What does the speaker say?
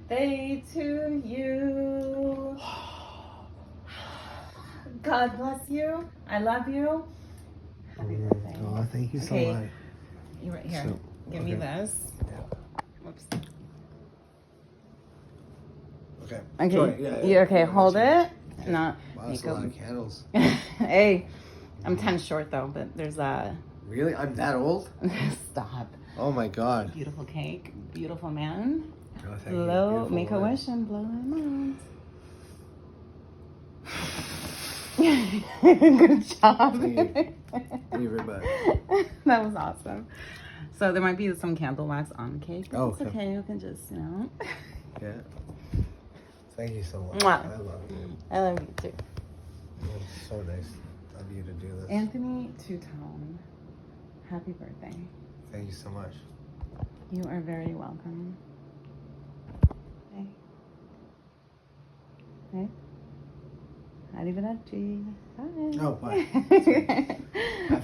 birthday to you. God bless you. I love you. Happy birthday. Oh, thank you so Okay. much. You right here. So, Give me okay. this. Yeah. Whoops. Okay. Okay. Sorry, You okay? yeah, Hold that's it. Not Wow, that's a lot of candles. Hey, I'm 10 short though, but there's a. Really? I'm that old? Stop. Oh my god. Beautiful cake. Beautiful man. Oh, thank you. Blow. Beautiful Make a woman. wish and blow him out. Good job. Thank you. Thank you very much. That was awesome. So there might be some candle wax on the cake. Oh, It's okay. You can just, Yeah. Thank you so much. Mwah. I love you. I love you too. It's so nice of you to do this. Anthony Two-Tone, happy birthday. Thank you so much. You are very welcome. Hey. Hey. Arrivederci. Bye. Oh, bye.